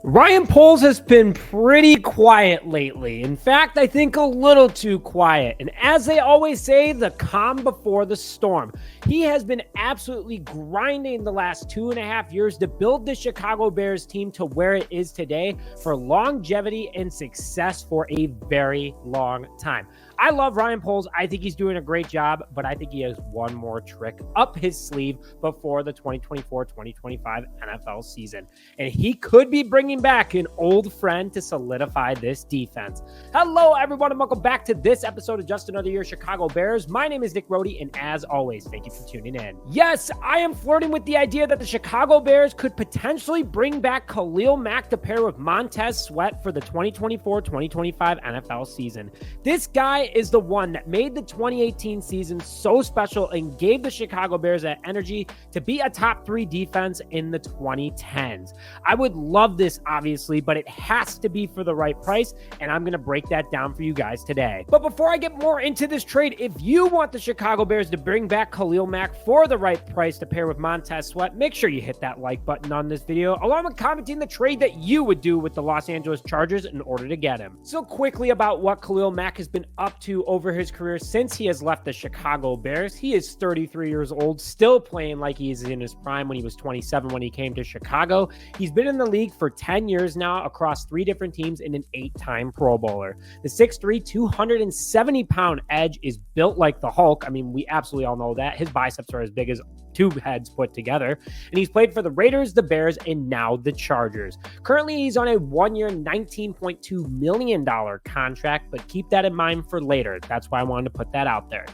Ryan Poles has been pretty quiet lately. In fact, I think a little too quiet. And as they always say, the calm before the storm. He has been absolutely grinding the last 2.5 years to build the Chicago Bears team to where it is today for longevity and success for a very long time. I love Ryan Poles. I think he's doing a great job, but I think he has one more trick up his sleeve before the 2024-2025 NFL season. And he could be bringing back an old friend to solidify this defense. Hello, everyone, and welcome back to this episode of Just Another Year Chicago Bears. My name is Nick Rohde, and as always, thank you for tuning in. Yes, I am flirting with the idea that the Chicago Bears could potentially bring back Khalil Mack to pair with Montez Sweat for the 2024-2025 NFL season. This guy is the one that made the 2018 season so special and gave the Chicago Bears that energy to be a top 3 defense in the 2010s. I would love this, obviously, but it has to be for the right price, and I'm going to break that down for you guys today. But before I get more into this trade, if you want the Chicago Bears to bring back Khalil Mack for the right price to pair with Montez Sweat, make sure you hit that like button on this video, along with commenting the trade that you would do with the Los Angeles Chargers in order to get him. So quickly about what Khalil Mack has been up to over his career since he has left the Chicago Bears. He is 33 years old, still playing like he's in his prime when he was 27 when he came to Chicago. He's been in the league for 10 years now across 3 different teams and an 8-time Pro Bowler. The 6'3", 270-pound edge is built like the Hulk. I mean, we absolutely all know that. His biceps are as big as 2 heads put together. And he's played for the Raiders, the Bears, and now the Chargers. Currently, he's on a 1-year, $19.2 million contract, but keep that in mind for later. That's why I wanted to put that out there.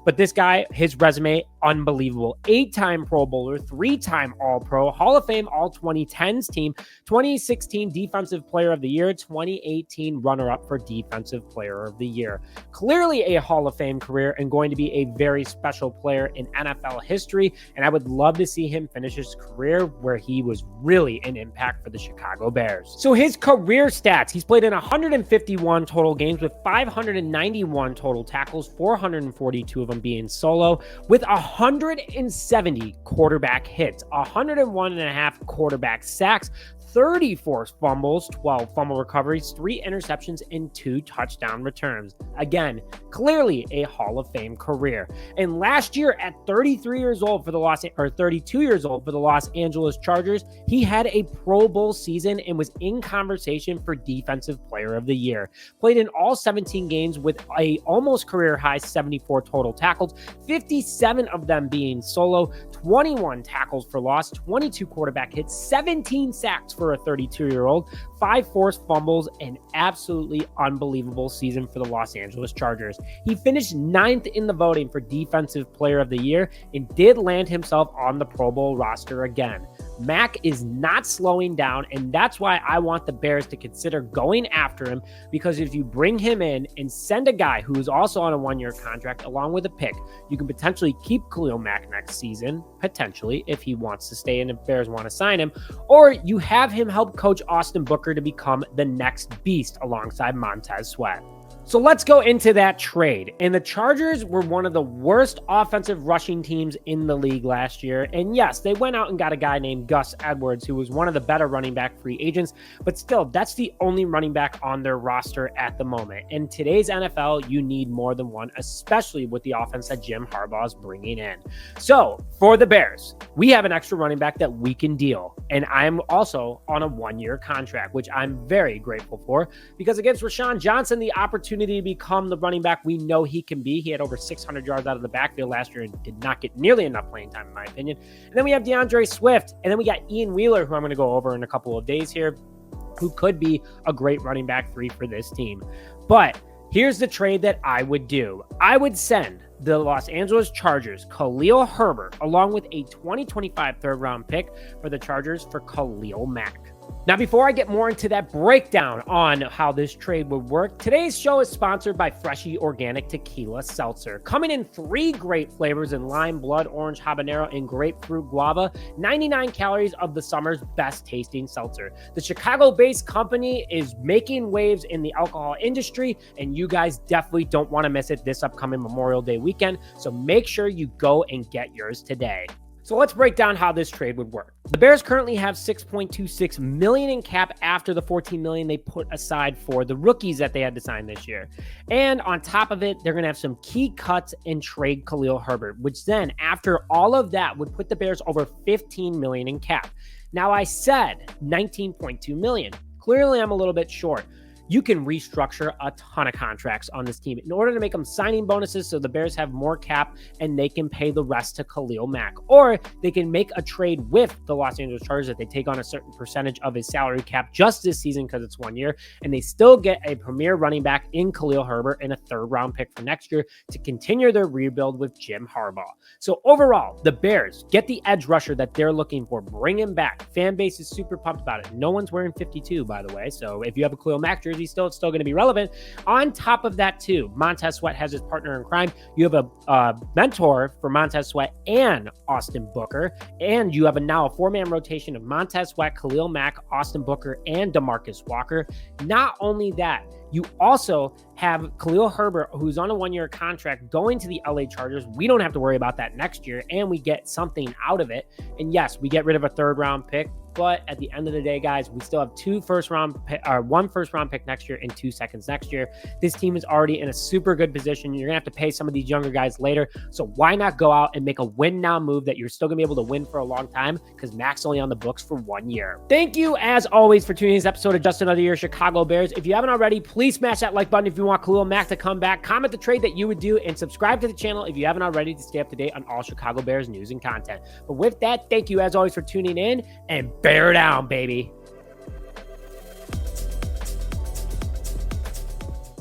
But this guy, his resume, unbelievable. 8-time Pro Bowler, 3-time All-Pro, Hall of Fame All-2010s team, 2016 Defensive Player of the Year, 2018 runner-up for Defensive Player of the Year. Clearly a Hall of Fame career and going to be a very special player in NFL history, and I would love to see him finish his career where he was really an impact for the Chicago Bears. So his career stats, he's played in 151 total games with 591 total tackles, 442 of them being solo, with 170 quarterback hits, 101.5 quarterback sacks, 34 fumbles, 12 fumble recoveries, 3 interceptions, and 2 touchdown returns. Again, clearly a Hall of Fame career. And last year at 32 years old for the Los Angeles Chargers, he had a Pro Bowl season and was in conversation for Defensive Player of the Year. Played in all 17 games with a almost career high 74 total tackles, 57 of them being solo, 21 tackles for loss, 22 quarterback hits, 17 sacks for a 32-year-old, 5 forced fumbles, an absolutely unbelievable season for the Los Angeles Chargers. He finished 9th in the voting for Defensive Player of the Year and did land himself on the Pro Bowl roster again. Mack is not slowing down, and that's why I want the Bears to consider going after him, because if you bring him in and send a guy who is also on a 1-year contract along with a pick, you can potentially keep Khalil Mack next season, potentially, if he wants to stay and the Bears want to sign him, or you have him help coach Austin Booker to become the next beast alongside Montez Sweat. So let's go into that trade. And the Chargers were one of the worst offensive rushing teams in the league last year. And yes, they went out and got a guy named Gus Edwards, who was one of the better running back free agents. But still, that's the only running back on their roster at the moment. In today's NFL, you need more than one, especially with the offense that Jim Harbaugh is bringing in. So for the Bears, we have an extra running back that we can deal. And I'm also on a 1-year contract, which I'm very grateful for, because against Rashawn Johnson, the opportunity to become the running back we know he can be. He had over 600 yards out of the backfield last year and did not get nearly enough playing time, in my opinion. And then we have DeAndre Swift, and then we got Ian Wheeler, who I'm going to go over in a couple of days here, who could be a great running back 3 for this team. But here's the trade that I would do. I would send the Los Angeles Chargers Khalil Herbert along with a 2025 third-round pick for the Chargers for Khalil Mack. Now, before I get more into that breakdown on how this trade would work, today's show is sponsored by Freshie Organic Tequila Seltzer. Coming in 3 great flavors in lime, blood orange, habanero, and grapefruit guava, 99 calories of the summer's best tasting seltzer. The Chicago-based company is making waves in the alcohol industry, and you guys definitely don't want to miss it this upcoming Memorial Day weekend, so make sure you go and get yours today. So let's break down how this trade would work. The Bears currently have $6.26 million in cap after the $14 million they put aside for the rookies that they had to sign this year. And on top of it, they're going to have some key cuts and trade Khalil Herbert, which then after all of that would put the Bears over $15 million in cap. Now I said $19.2 million. Clearly I'm a little bit short. You can restructure a ton of contracts on this team in order to make them signing bonuses so the Bears have more cap and they can pay the rest to Khalil Mack. Or they can make a trade with the Los Angeles Chargers that they take on a certain percentage of his salary cap just this season because it's 1 year, and they still get a premier running back in Khalil Herbert and a third-round pick for next year to continue their rebuild with Jim Harbaugh. So overall, the Bears get the edge rusher that they're looking for, bring him back. Fan base is super pumped about it. No one's wearing 52, by the way, so if you have a Khalil Mack jersey, it's still going to be relevant. On top of that, too, Montez Sweat has his partner in crime. You have a mentor for Montez Sweat and Austin Booker, and you have now a four-man rotation of Montez Sweat, Khalil Mack, Austin Booker, and DeMarcus Walker. Not only that, you also have Khalil Herbert, who's on a one-year contract, going to the LA Chargers. We don't have to worry about that next year, and we get something out of it. And yes, we get rid of a third-round pick, but at the end of the day, guys, we still have one first-round pick next year and 2 seconds next year. This team is already in a super good position. You're going to have to pay some of these younger guys later, so why not go out and make a win-now move that you're still going to be able to win for a long time because Mac's only on the books for 1 year. Thank you, as always, for tuning in this episode of Just Another Year Chicago Bears. If you haven't already, please smash that like button if you want Khalil Mack to come back. Comment the trade that you would do and subscribe to the channel if you haven't already to stay up to date on all Chicago Bears news and content. But with that, thank you, as always, for tuning in, and bear down, baby.